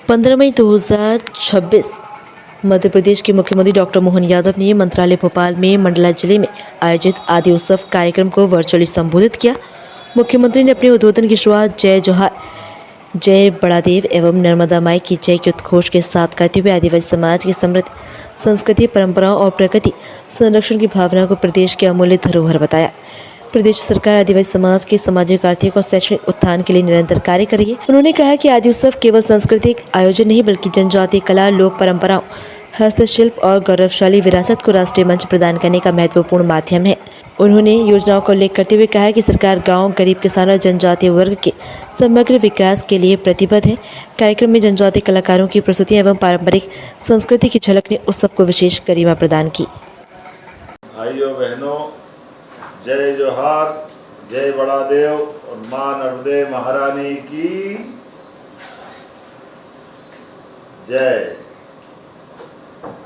15 मई 2026 मध्य प्रदेश के मुख्यमंत्री डॉक्टर मोहन यादव ने मंत्रालय भोपाल में मंडला जिले में आयोजित आदि उत्सव कार्यक्रम को वर्चुअली संबोधित किया। मुख्यमंत्री ने अपने उद्बोधन की शुरुआत जय जोहार, जय बड़ादेव एवं नर्मदा माई की जय के उद्घोष के साथ करते हुए आदिवासी समाज की समृद्ध संस्कृति, परंपराओं और प्रकृति संरक्षण की भावना को प्रदेश के अमूल्य धरोहर बताया। प्रदेश सरकार आदिवासी समाज के सामाजिक, आर्थिक और शैक्षणिक उत्थान के लिए निरंतर कार्य कर रही है। उन्होंने कहा कि आदि उत्सव केवल सांस्कृतिक आयोजन नहीं बल्कि जनजातीय कला, लोक परंपराओं, हस्तशिल्प और गौरवशाली विरासत को राष्ट्रीय मंच प्रदान करने का महत्वपूर्ण माध्यम है। उन्होंने योजनाओं का उल्लेख करते हुए कहा कि सरकार गांव, गरीब किसान और जनजातीय वर्ग के समग्र विकास के लिए प्रतिबद्ध है। कार्यक्रम में जनजातीय कलाकारों की प्रस्तुतियां एवं पारंपरिक संस्कृति की झलक ने उत्सव को विशेष गरिमा प्रदान की। भाइयों बहनों, जय जोहार, जय बड़ादेव और मां नर्मदे महारानी की जय।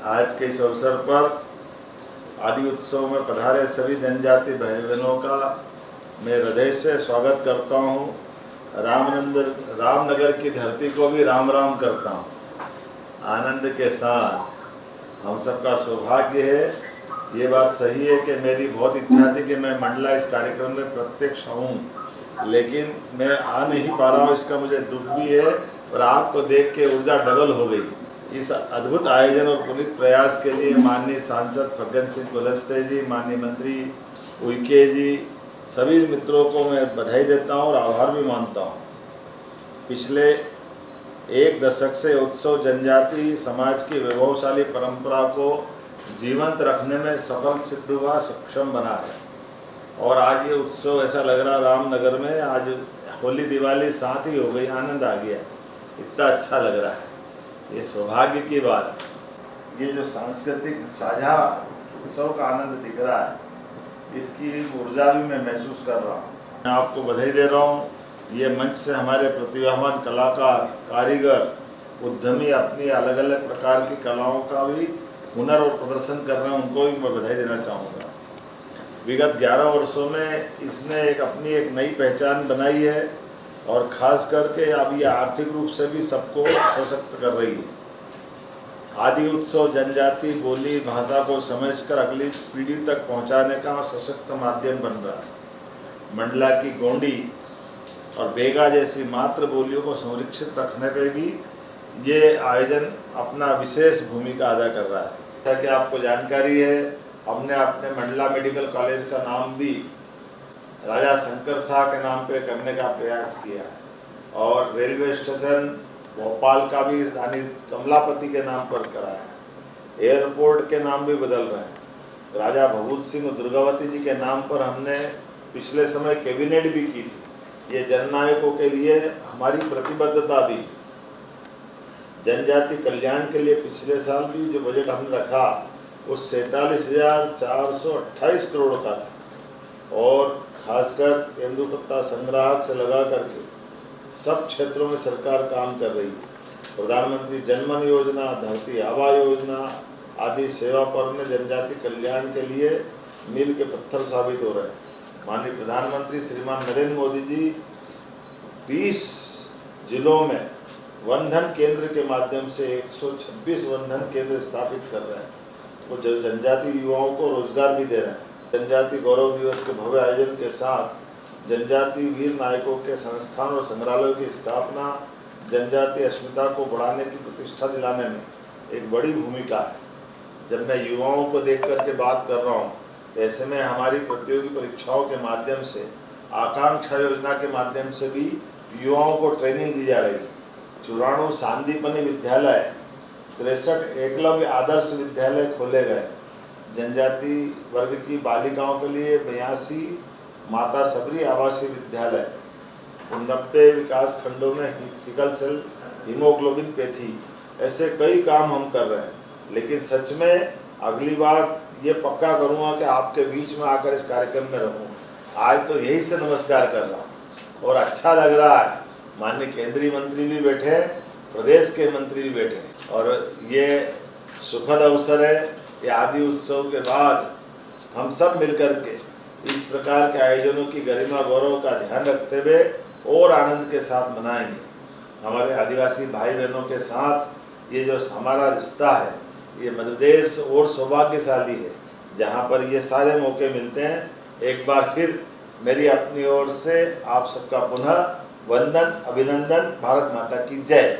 आज के इस अवसर पर आदि उत्सव में पधारे सभी जनजाति भाई बहनों का मैं हृदय से स्वागत करता हूँ। रामनगर की धरती को भी राम राम करता हूँ। आनंद के साथ हम सबका सौभाग्य है। ये बात सही है कि मेरी बहुत इच्छा थी कि मैं मंडला इस कार्यक्रम में प्रत्यक्ष हूँ, लेकिन मैं आ नहीं पा रहा हूँ। इसका मुझे दुख भी है और आपको देख के ऊर्जा डबल हो गई। इस अद्भुत आयोजन और पुनीत प्रयास के लिए माननीय सांसद फग्गन सिंह कुलस्ते जी, माननीय मंत्री उइके जी, सभी मित्रों को मैं बधाई देता हूँ और आभार भी मानता हूँ। पिछले एक दशक से उत्सव जनजाति समाज की वैभवशाली परंपरा को जीवंत रखने में सफल सिद्ध हुआ, सक्षम बना है। और आज ये उत्सव ऐसा लग रहा रामनगर में आज होली दिवाली साथ ही हो गई, आनंद आ गया, इतना अच्छा लग रहा है। ये सौभाग्य की बात, ये जो सांस्कृतिक साझा उत्सव का आनंद दिख रहा है, इसकी ऊर्जा भी मैं महसूस कर रहा हूँ। मैं आपको बधाई दे रहा हूँ। ये मंच से हमारे प्रतिभावान कलाकार, कारीगर, उद्यमी अपनी अलग अलग प्रकार की कलाओं का भी हुनर और प्रदर्शन कर रहे हैं, उनको भी मैं बधाई देना चाहूँगा। विगत 11 वर्षों में इसने अपनी एक नई पहचान बनाई है और ख़ास करके अब ये आर्थिक रूप से भी सबको सशक्त कर रही है। आदि उत्सव जनजाति बोली भाषा को समझकर अगली पीढ़ी तक पहुंचाने का सशक्त माध्यम बन रहा है। मंडला की गोंडी और बेगा जैसी मातृ बोलियों को संरक्षित रखने पे भी ये आयोजन अपना विशेष भूमिका अदा कर रहा है। जैसा कि आपको जानकारी है, हमने अपने मंडला मेडिकल कॉलेज का नाम भी राजा शंकर शाह के नाम पे करने का प्रयास किया और रेलवे स्टेशन भोपाल का भी रानी कमलापति के नाम पर कराया। एयरपोर्ट के नाम भी बदल रहे हैं। राजा भभूत सिंह और दुर्गावती जी के नाम पर हमने पिछले समय कैबिनेट भी की थी। ये जननायकों के लिए हमारी प्रतिबद्धता भी। जनजाति कल्याण के लिए पिछले साल भी जो बजट हमने रखा वो 47,428 करोड़ का था और खासकर तेंदुपत्ता संग्राहक से लगा करके सब क्षेत्रों में सरकार काम कर रही है। प्रधानमंत्री जनमन योजना, धरती आबा योजना आदि सेवा पर्व में जनजाति कल्याण के लिए मील के पत्थर साबित हो रहे हैं। माननीय प्रधानमंत्री श्रीमान नरेंद्र मोदी जी 20 जिलों में वनधन केंद्र के माध्यम से 126 वनधन केंद्र स्थापित कर रहे हैं। वो जनजाति युवाओं को रोजगार भी दे रहे हैं। जनजाति गौरव दिवस के भव्य आयोजन के साथ जनजाति वीर नायकों के संस्थान और संग्रहालयों की स्थापना जनजाति अस्मिता को बढ़ाने की प्रतिष्ठा दिलाने में एक बड़ी भूमिका है। जब मैं युवाओं को देख करके बात कर रहा हूँ, ऐसे में हमारी प्रतियोगी परीक्षाओं के माध्यम से, आकांक्षा योजना के माध्यम से भी युवाओं को ट्रेनिंग दी जा रही है। 94 सांदीपनी विद्यालय, 63 एकलव्य आदर्श विद्यालय खोले गए। जनजाति वर्ग की बालिकाओं के लिए 82 माता सबरी आवासीय विद्यालय, 90 विकास खंडों में सिकल सेल हीमोग्लोबिन पैथी, ऐसे कई काम हम कर रहे हैं। लेकिन सच में अगली बार ये पक्का करूँगा कि आपके बीच में आकर इस कार्यक्रम में रहूँ। आज तो यही से नमस्कार कर रहा हूँ और अच्छा लग रहा है। माननीय केंद्रीय मंत्री भी बैठे, प्रदेश के मंत्री भी बैठे और ये सुखद अवसर है कि आदि उत्सव के बाद हम सब मिलकर के इस प्रकार के आयोजनों की गरिमा गौरव का ध्यान रखते हुए और आनंद के साथ मनाएंगे। हमारे आदिवासी भाई बहनों के साथ ये जो हमारा रिश्ता है, ये मध्य प्रदेश और सौभाग्यशाली है जहाँ पर ये सारे मौके मिलते हैं। एक बार फिर मेरी अपनी ओर से आप सबका पुनः वंदन, अभिनंदन। भारत माता की जय।